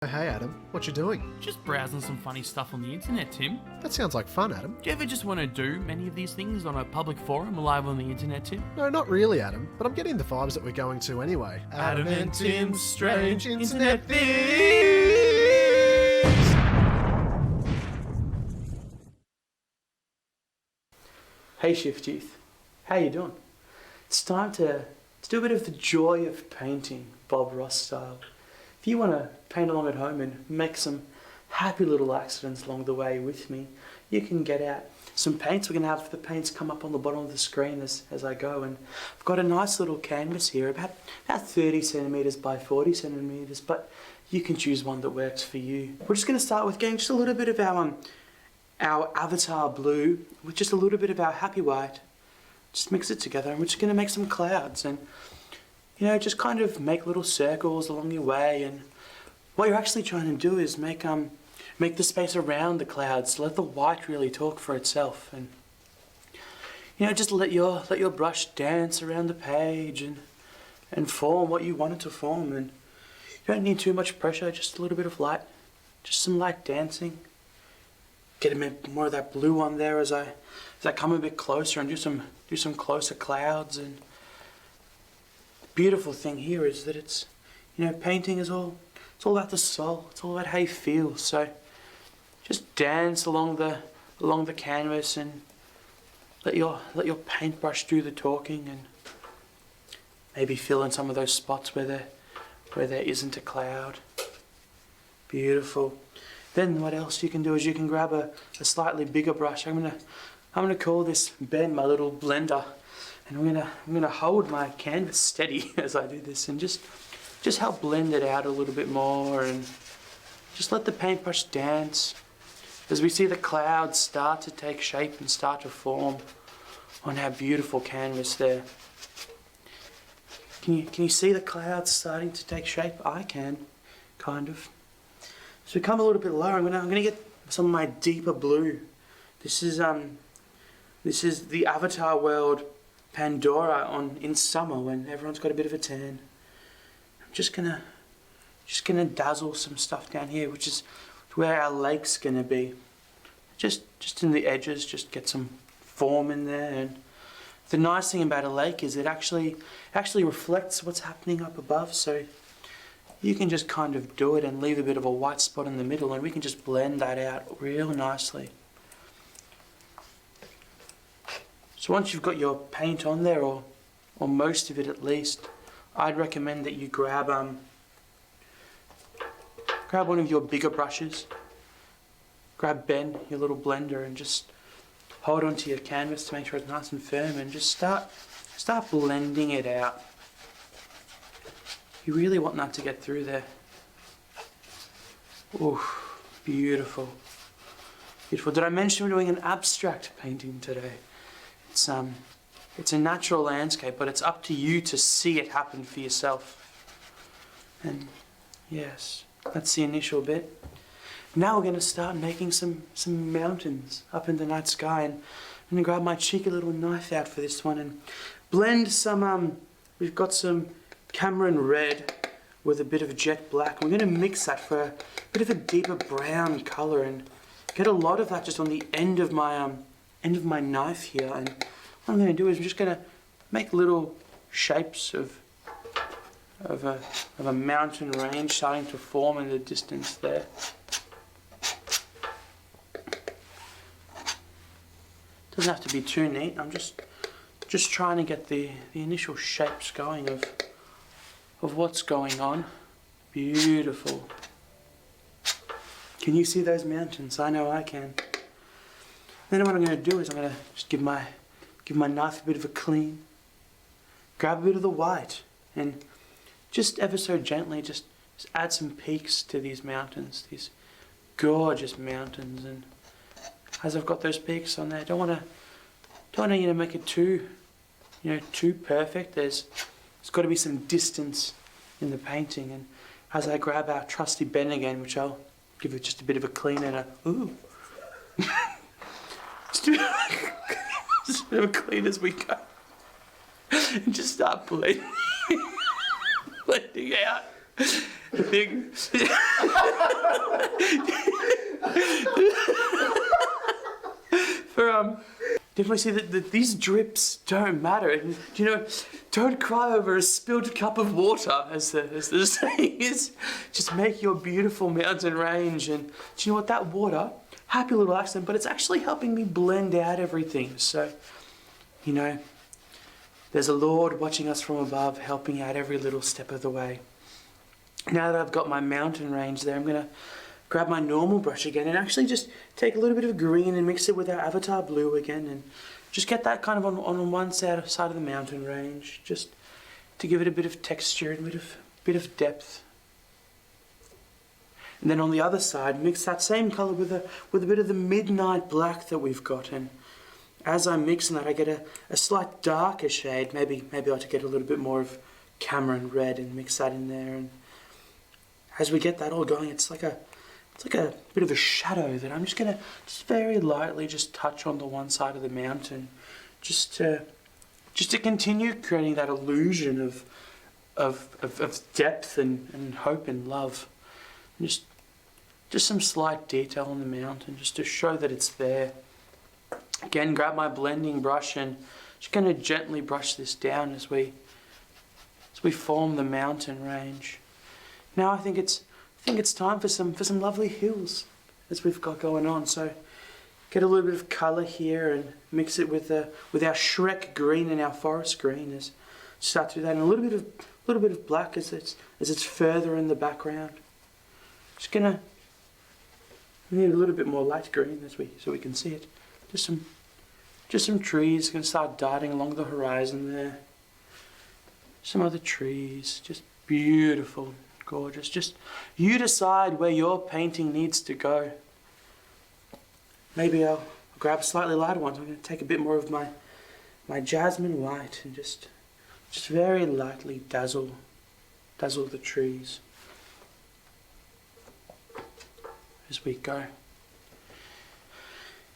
Oh, hey Adam, what you doing? Just browsing some funny stuff on the internet, Tim. That sounds like fun, Adam. Do you ever just want to do many of these things on a public forum live on the internet, Tim? No, not really, Adam, but I'm getting the vibes that we're going to anyway. Adam and Tim's Strange Internet Hey Shift Youth, how you doing? It's time to do a bit of the joy of painting, Bob Ross style. If you want to paint along at home and make some happy little accidents along the way with me, you can get out some paints. We're going to have the paints come up on the bottom of the screen as I go, and I've got a nice little canvas here, about 30 centimetres by 40 centimetres, but you can choose one that works for you. We're just going to start with getting just a little bit of our avatar blue with just a little bit of our happy white. Just mix it together, and we're just going to make some clouds, and you know, just kind of make little circles along your way. And what you're actually trying to do is make the space around the clouds, let the white really talk for itself, and you know, just let your brush dance around the page and form what you want it to form. And you don't need too much pressure, just a little bit of light, just some light dancing. Get a bit more of that blue on there as I come a bit closer and do some closer clouds. And beautiful thing here is that it's, you know, painting is all about the soul. It's all about how you feel. So just dance along the canvas and let your paintbrush do the talking, and maybe fill in some of those spots where there isn't a cloud. Beautiful. Then what else you can do is you can grab a slightly bigger brush. I'm gonna call this Ben, my little blender. And I'm gonna hold my canvas steady as I do this, and just help blend it out a little bit more, and just let the paintbrush dance as we see the clouds start to take shape and start to form on our beautiful canvas there. Can you see the clouds starting to take shape? I can, kind of. So we come a little bit lower. I'm gonna get some of my deeper blue. This is the Avatar world Pandora in summer when everyone's got a bit of a tan. I'm just gonna dazzle some stuff down here, which is where our lake's gonna be. Just in the edges, just get some form in there. And the nice thing about a lake is it actually reflects what's happening up above, so you can just kind of do it and leave a bit of a white spot in the middle, and we can just blend that out real nicely. So once you've got your paint on there, or most of it at least, I'd recommend that you grab one of your bigger brushes, grab Ben, your little blender, and just hold onto your canvas to make sure it's nice and firm, and just start blending it out. You really want that to get through there. Ooh, beautiful. Beautiful. Did I mention we're doing an abstract painting today? It's a natural landscape, but it's up to you to see it happen for yourself. And yes, that's the initial bit. Now we're going to start making some mountains up in the night sky, and I'm going to grab my cheeky little knife out for this one and blend some, we've got some Cameron red with a bit of jet black. We're going to mix that for a bit of a deeper brown colour, and get a lot of that just on the end of my knife here. And what I'm going to do is I'm just going to make little shapes of a mountain range starting to form in the distance there. Doesn't have to be too neat. I'm just trying to get the initial shapes going of what's going on. Beautiful. Can you see those mountains? I know I can. Then what I'm going to do is I'm going to just give my knife a bit of a clean, grab a bit of the white, and just ever so gently just add some peaks to these mountains, these gorgeous mountains. And as I've got those peaks on there, don't want to make it too perfect. There's got to be some distance in the painting. And as I grab our trusty Ben again, which I'll give it just a bit of a clean and just a bit of a clean as we go, and just start blending out The thing. Definitely see that these drips don't matter, and don't cry over a spilled cup of water, as the saying is. Just make your beautiful mountain range, and do you know what? That water, happy little accident, but it's actually helping me blend out everything. So, there's a Lord watching us from above, helping out every little step of the way. Now that I've got my mountain range there, I'm gonna grab my normal brush again and actually just take a little bit of green and mix it with our avatar blue again, and just get that kind of on one side of the mountain range, just to give it a bit of texture and a bit of depth. And then on the other side, mix that same colour with a bit of the midnight black that we've got. And as I'm mixing that, I get a slight darker shade. Maybe I ought to get a little bit more of Cameron red and mix that in there. And as we get that all going, it's like a bit of a shadow that I'm just gonna very lightly just touch on the one side of the mountain, just to continue creating that illusion of depth and hope and love. And just some slight detail on the mountain, just to show that it's there. Again, grab my blending brush and just gonna gently brush this down as we form the mountain range. Now I think it's time for some lovely hills as we've got going on. So get a little bit of colour here and mix it with our Shrek green and our forest green. As start to do that, and a little bit of black as it's further in the background. We need a little bit more light green so we can see it. Just some trees gonna start darting along the horizon there. Some other trees, just beautiful. Gorgeous. Just you decide where your painting needs to go. Maybe I'll grab a slightly lighter one. So I'm going to take a bit more of my jasmine white and just very lightly dazzle the trees as we go.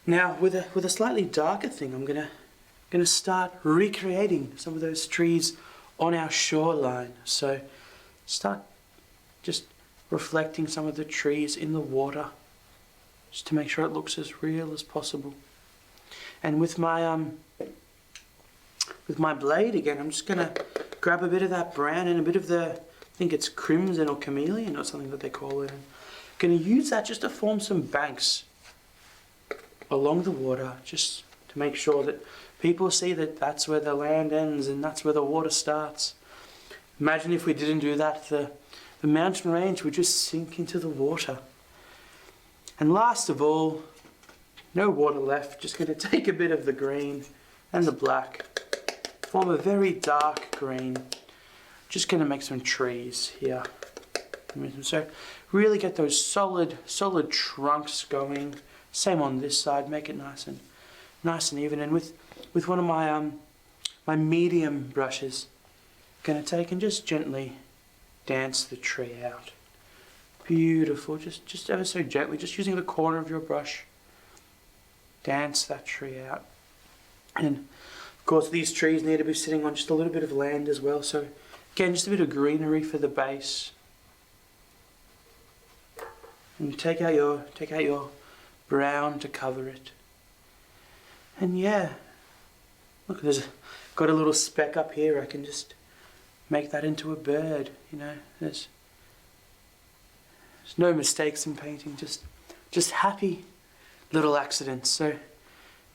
Now with a slightly darker thing, I'm gonna start recreating some of those trees on our shoreline. So start just reflecting some of the trees in the water, just to make sure it looks as real as possible. And with my blade again, I'm just gonna grab a bit of that brown and a bit of the, I think it's crimson or chameleon or something that they call it. I'm gonna use that just to form some banks along the water, just to make sure that people see that that's where the land ends and that's where the water starts. Imagine if we didn't do that, the mountain range would just sink into the water. And last of all, no water left, just going to take a bit of the green and the black, form a very dark green. Just going to make some trees here. So really get those solid trunks going. Same on this side, make it nice and even. And with one of my medium brushes, going to take and just gently dance the tree out. Beautiful, just ever so gently, just using the corner of your brush. Dance that tree out. And of course these trees need to be sitting on just a little bit of land as well. So again, just a bit of greenery for the base. And take out your brown to cover it. And yeah, look, got a little speck up here. I can just make that into a bird, There's no mistakes in painting, just happy little accidents. So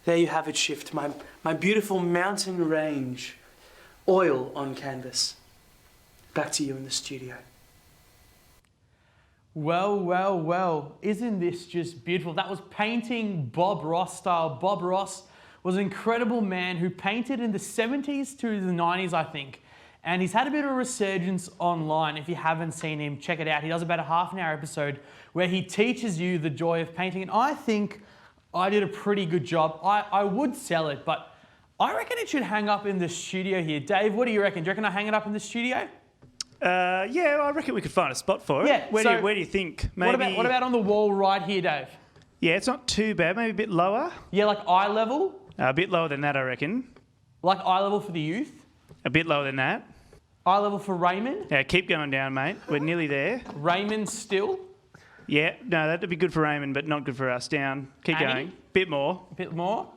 there you have it, Shift, my beautiful mountain range, oil on canvas. Back to you in the studio. Well, isn't this just beautiful? That was painting Bob Ross style. Bob Ross was an incredible man who painted in the 70s to the 90s, I think. And he's had a bit of a resurgence online. If you haven't seen him, check it out. He does about a half-an-hour episode where he teaches you the joy of painting. And I think I did a pretty good job. I would sell it, but I reckon it should hang up in the studio here. Dave, what do you reckon? Do you reckon I hang it up in the studio? Yeah, I reckon we could find a spot for it. Yeah, Where do you think? Maybe. What about on the wall right here, Dave? Yeah, it's not too bad. Maybe a bit lower. Yeah, like eye level? A bit lower than that, I reckon. Like eye level for the youth? A bit lower than that. Eye level for Raymond. Yeah, keep going down, mate. We're nearly there. Raymond still. Yeah, no, that'd be good for Raymond, but not good for us. Down. Keep Annie? going. Bit more. A bit more.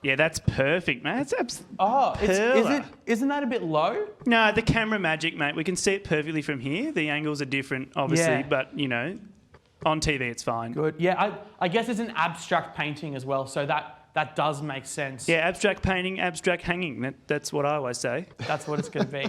Yeah, that's perfect, mate. That's Oh, isn't that a bit low? No, the camera magic, mate. We can see it perfectly from here. The angles are different, obviously, Yeah. but, you know, on TV it's fine. Good. Yeah, I guess it's an abstract painting as well, so that does make sense. Yeah, abstract painting, abstract hanging. That's what I always say. That's what it's going to be.